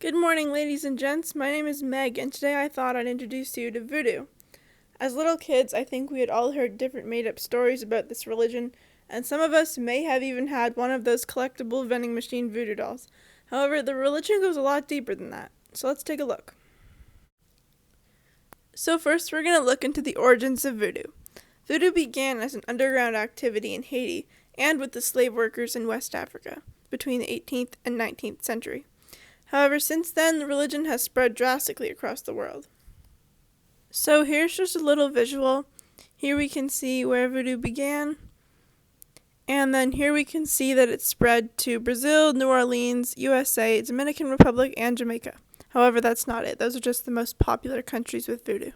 Good morning, ladies and gents. My name is Meg, and today I thought I'd introduce you to Voodoo. As little kids, I think we had all heard different made-up stories about this religion, and some of us may have even had one of those collectible vending machine voodoo dolls. However, the religion goes a lot deeper than that, so let's take a look. So first, we're going to look into the origins of voodoo. Voodoo began as an underground activity in Haiti and with the slave workers in West Africa between the 18th and 19th century. However, since then, the religion has spread drastically across the world. So here's just a little visual. Here we can see where voodoo began. And then here we can see that it spread to Brazil, New Orleans, USA, Dominican Republic, and Jamaica. However, that's not it. Those are just the most popular countries with voodoo.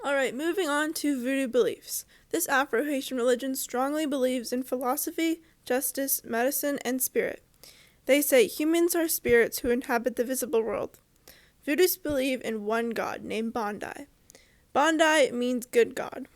Alright, moving on to voodoo beliefs. This Afro-Haitian religion strongly believes in philosophy, justice, medicine, and spirit. They say humans are spirits who inhabit the visible world. Voodoos believe in one god named Bondi. Bondi means good god.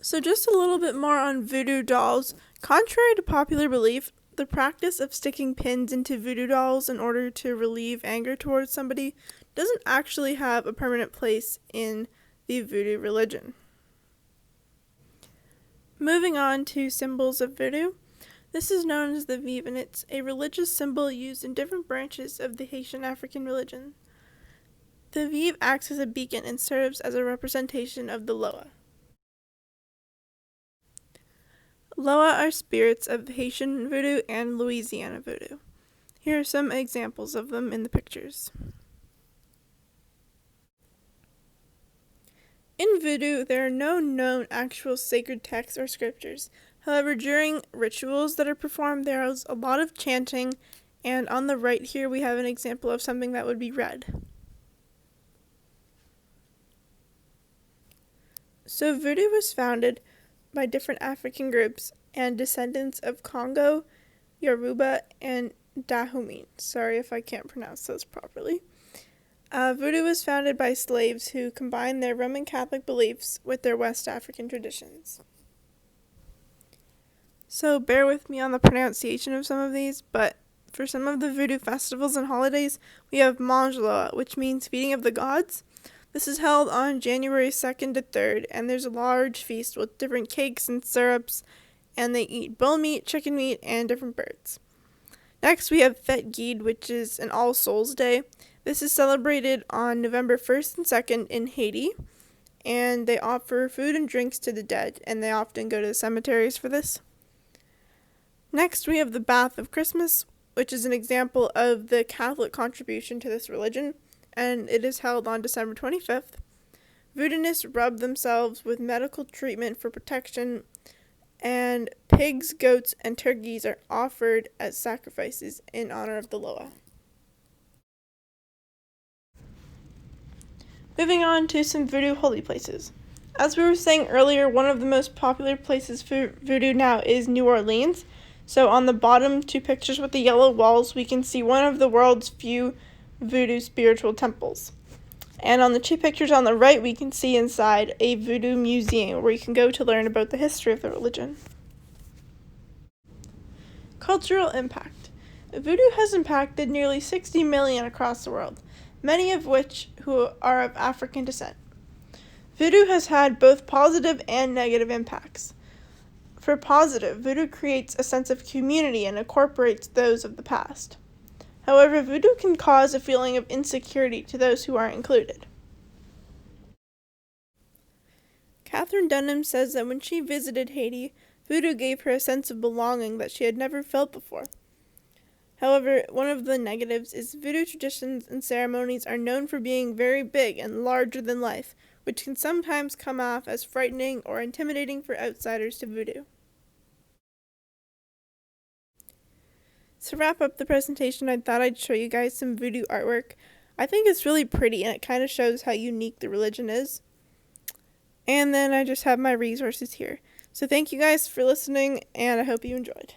So just a little bit more on voodoo dolls. Contrary to popular belief, the practice of sticking pins into voodoo dolls in order to relieve anger towards somebody doesn't actually have a permanent place in the voodoo religion. Moving on to symbols of voodoo. This is known as the Vive, and it's a religious symbol used in different branches of the Haitian African religion. The Vive acts as a beacon and serves as a representation of the Loa. Loa are spirits of Haitian voodoo and Louisiana voodoo. Here are some examples of them in the pictures. In voodoo, there are no known actual sacred texts or scriptures. However, during rituals that are performed, there is a lot of chanting, and on the right here we have an example of something that would be read. So voodoo was founded by different African groups and descendants of Congo, Yoruba, and Dahomey. Sorry if I can't pronounce those properly. Voodoo was founded by slaves who combined their Roman Catholic beliefs with their West African traditions. So bear with me on the pronunciation of some of these, but for some of the voodoo festivals and holidays, we have Mange Loa, which means feeding of the gods. This is held on January 2nd to 3rd, and there's a large feast with different cakes and syrups, and they eat bull meat, chicken meat, and different birds. Next, we have Fête Guide, which is an All Souls Day. This is celebrated on November 1st and 2nd in Haiti, and they offer food and drinks to the dead, and they often go to the cemeteries for this. Next, we have the Bath of Christmas, which is an example of the Catholic contribution to this religion, and it is held on December 25th. Voodooists rub themselves with medical treatment for protection, and pigs, goats, and turkeys are offered as sacrifices in honor of the Loa. Moving on to some voodoo holy places. As we were saying earlier, one of the most popular places for voodoo now is New Orleans. So on the bottom two pictures with the yellow walls, we can see one of the world's few voodoo spiritual temples. And on the two pictures on the right, we can see inside a voodoo museum where you can go to learn about the history of the religion. Cultural impact. Voodoo has impacted nearly 60 million across the world, many of which who are of African descent. Voodoo has had both positive and negative impacts. For positive, voodoo creates a sense of community and incorporates those of the past. However, voodoo can cause a feeling of insecurity to those who aren't included. Catherine Dunham says that when she visited Haiti, voodoo gave her a sense of belonging that she had never felt before. However, one of the negatives is voodoo traditions and ceremonies are known for being very big and larger than life, which can sometimes come off as frightening or intimidating for outsiders to voodoo. To wrap up the presentation, I thought I'd show you guys some voodoo artwork. I think it's really pretty and it kind of shows how unique the religion is. And then I just have my resources here. So thank you guys for listening, and I hope you enjoyed.